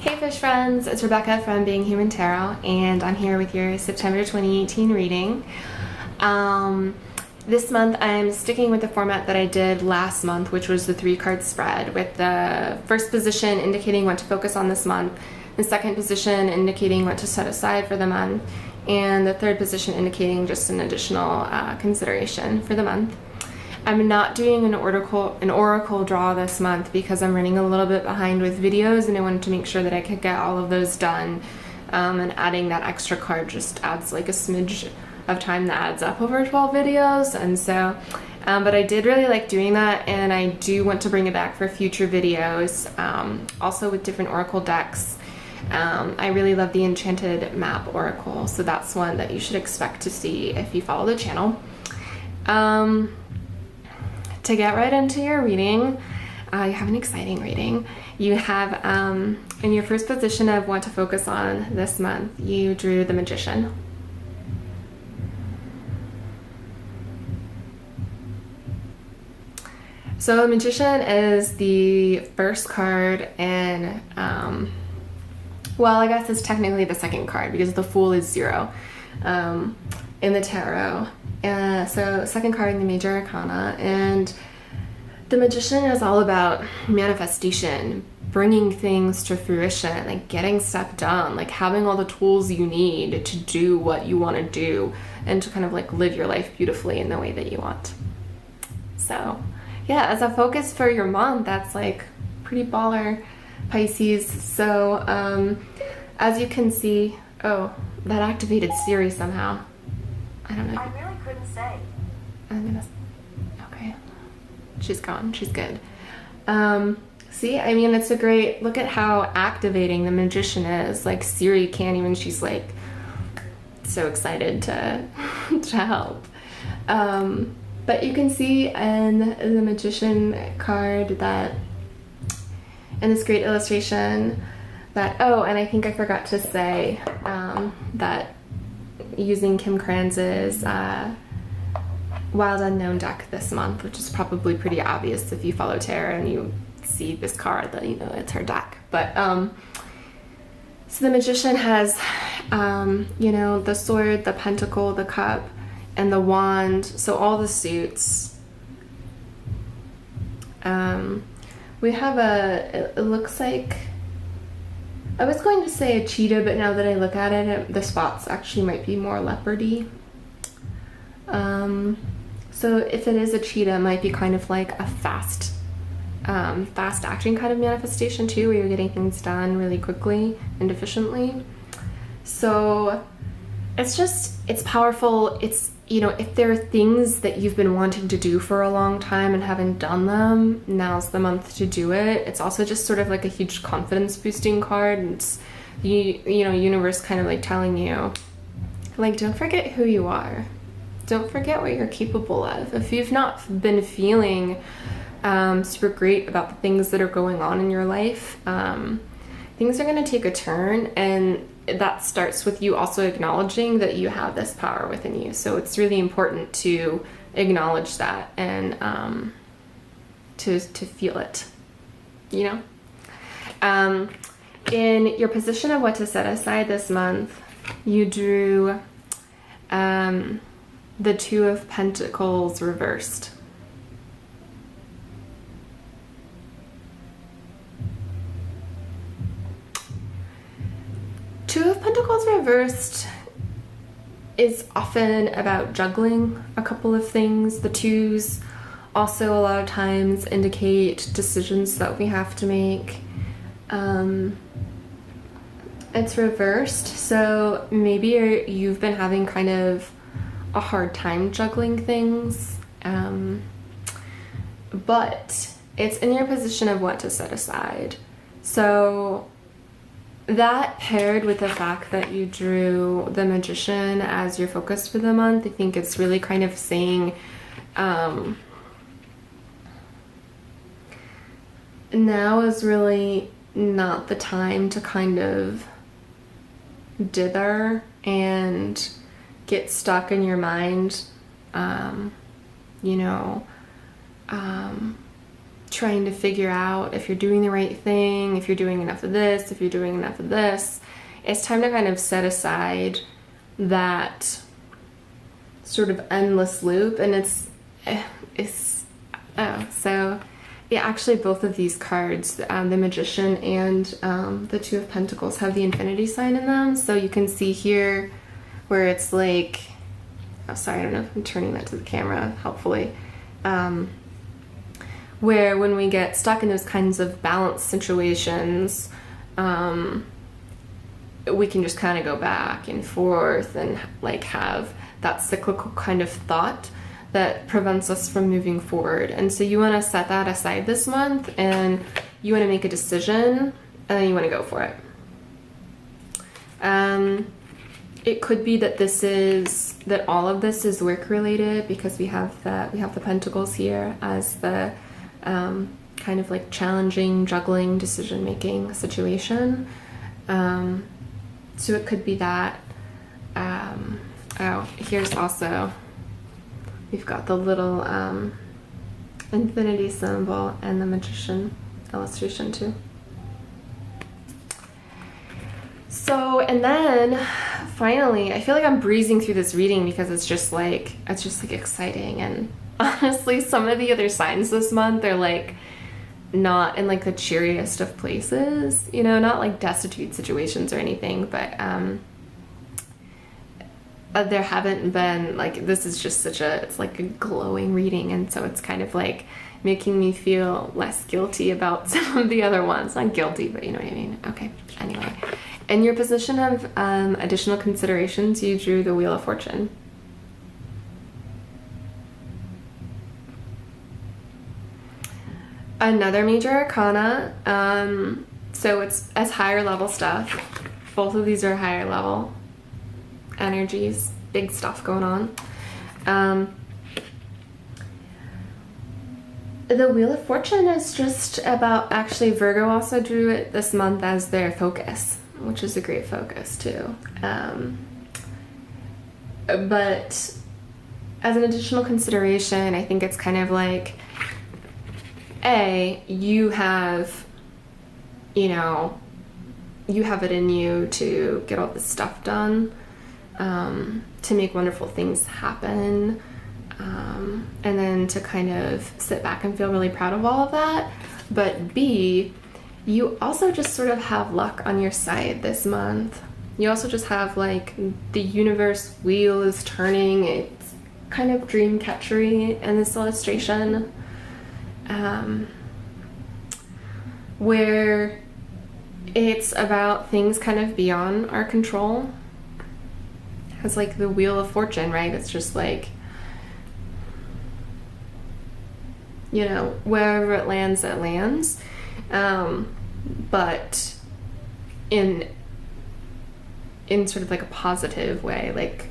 Hey fish friends, it's Rebecca from Being Human Tarot, and I'm here with your September 2018 reading. This month I'm sticking with the format that I did last month, which was the 3-card spread, with the first position indicating what to focus on this month, the second position indicating what to set aside for the month, and the third position indicating just an additional consideration for the month. I'm not doing an oracle draw this month because I'm running a little bit behind with videos, and I wanted to make sure that I could get all of those done. And adding that extra card just adds like a smidge of time that adds up over 12 videos. And so, but I did really like doing that, and I do want to bring it back for future videos, also with different oracle decks. I really love the Enchanted Map Oracle, so that's one that you should expect to see if you follow the channel. To get right into your reading, you have an exciting reading. You have, in your first position of what to focus on this month, you drew the Magician. So the Magician is the first card in, well, I guess it's technically the second card because the Fool is 0 in the tarot. So second card in the Major Arcana, and the Magician is all about manifestation, bringing things to fruition, like getting stuff done, like having all the tools you need to do what you want to do and to kind of like live your life beautifully in the way that you want. So yeah, as a focus for your month, that's like pretty baller, Pisces. So as you can see, oh, that activated Siri somehow. I don't know. I really couldn't say. Okay. She's gone. She's good. See, I mean, it's a great, look at how activating the Magician is. Like, Siri can't even, she's like so excited to help. But you can see in the Magician card that, in this great illustration, that, oh, and I think I forgot to say that using Kim Kranz's Wild Unknown deck this month, which is probably pretty obvious if you follow tarot and you see this card that you know it's her deck. But so the Magician has you know, the Sword, the Pentacle, the Cup, and the Wand, so all the suits. We have it looks like, I was going to say a cheetah, but now that I look at it, the spots actually might be more leopardy. So if it is a cheetah, it might be kind of like a fast acting kind of manifestation too, where you're getting things done really quickly and efficiently. So it's powerful. It's, you know, if there are things that you've been wanting to do for a long time and haven't done them, now's the month to do it. It's also just sort of like a huge confidence boosting card. It's the, you know, universe kind of like telling you, like, don't forget who you are. Don't forget what you're capable of. If you've not been feeling super great about the things that are going on in your life, things are going to take a turn, and that starts with you also acknowledging that you have this power within you. So it's really important to acknowledge that and to feel it, you know? In your position of what to set aside this month, you drew the Two of Pentacles reversed. Two of Pentacles reversed is often about juggling a couple of things. The twos also a lot of times indicate decisions that we have to make. It's reversed, so maybe you've been having kind of a hard time juggling things, but it's in your position of what to set aside. So that paired with the fact that you drew the Magician as your focus for the month, I think it's really kind of saying now is really not the time to kind of dither and get stuck in your mind, you know, trying to figure out if you're doing the right thing, if you're doing enough of this, if you're doing enough of this, it's time to kind of set aside that sort of endless loop. And so yeah, actually both of these cards, the Magician and the Two of Pentacles, have the infinity sign in them. So you can see here where it's like, oh sorry, I don't know if I'm turning that to the camera helpfully, where when we get stuck in those kinds of balance situations, we can just kind of go back and forth and like have that cyclical kind of thought that prevents us from moving forward. And so you want to set that aside this month, and you want to make a decision, and then you want to go for it. It could be that all of this is work related, because we have the Pentacles here as the kind of like challenging, juggling, decision making situation. So it could be that. Here's also, we've got the little infinity symbol and the Magician illustration too. So, and then finally, I feel like I'm breezing through this reading because it's just like exciting. And honestly, some of the other signs this month are like not in like the cheeriest of places, you know, not like destitute situations or anything, but there haven't been like, this is just it's like a glowing reading, and so it's kind of like making me feel less guilty about some of the other ones. Not guilty, but you know what I mean. Okay, anyway, in your position of additional considerations, you drew the Wheel of Fortune. Another major arcana, so it's as higher level stuff. Both of these are higher level energies, big stuff going on. The Wheel of Fortune is just about, actually Virgo also drew it this month as their focus, which is a great focus too. But as an additional consideration, I think it's kind of like, you have it in you to get all this stuff done, to make wonderful things happen, and then to kind of sit back and feel really proud of all of that. But B, you also just sort of have luck on your side this month. You also just have like the universe wheel is turning. It's kind of dream catchery in this illustration. Where it's about things kind of beyond our control. It's like the Wheel of Fortune, right? It's just like, you know, wherever it lands, it lands. But in sort of like a positive way, like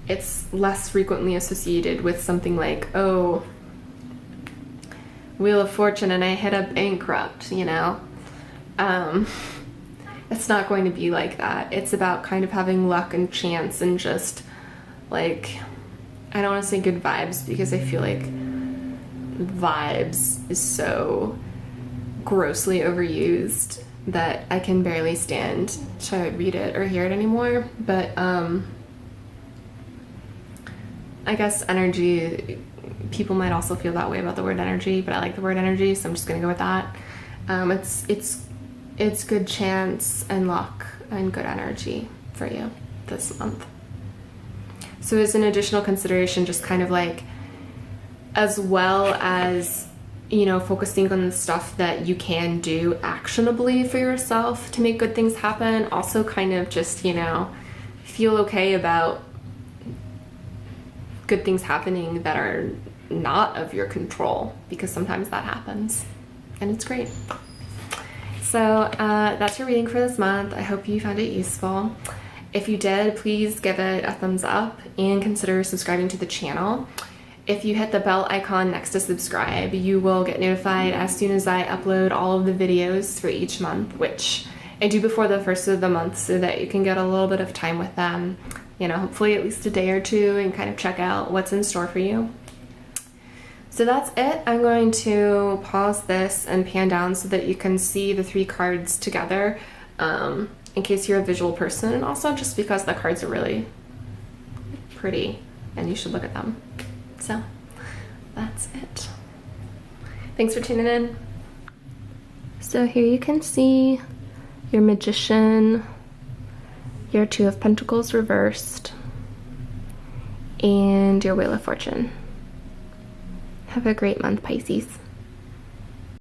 it's less frequently associated with something like, oh, Wheel of Fortune and I hit a bankrupt, you know? It's not going to be like that. It's about kind of having luck and chance and just like, I don't want to say good vibes, because I feel like vibes is so grossly overused that I can barely stand to read it or hear it anymore. But I guess energy, people might also feel that way about the word energy, but I like the word energy, so I'm just gonna go with that. It's good chance and luck and good energy for you this month. So as an additional consideration, just kind of like, as well as, you know, focusing on the stuff that you can do actionably for yourself to make good things happen, also kind of just, you know, feel okay about good things happening that are not of your control, because sometimes that happens and it's great. So that's your reading for this month. I hope you found it useful. If you did, please give it a thumbs up and consider subscribing to the channel. If you hit the bell icon next to subscribe, you will get notified as soon as I upload all of the videos for each month, which I do before the first of the month, so that you can get a little bit of time with them, you know, hopefully at least a day or two, and kind of check out what's in store for you. So So that's it. I'm going to pause this and pan down so that you can see the 3 cards together, in case you're a visual person, and also just because the cards are really pretty and you should look at them. So that's it. Thanks for tuning in. So here you can see your Magician, your 2 of Pentacles reversed, and your Wheel of Fortune. Have a great month, Pisces.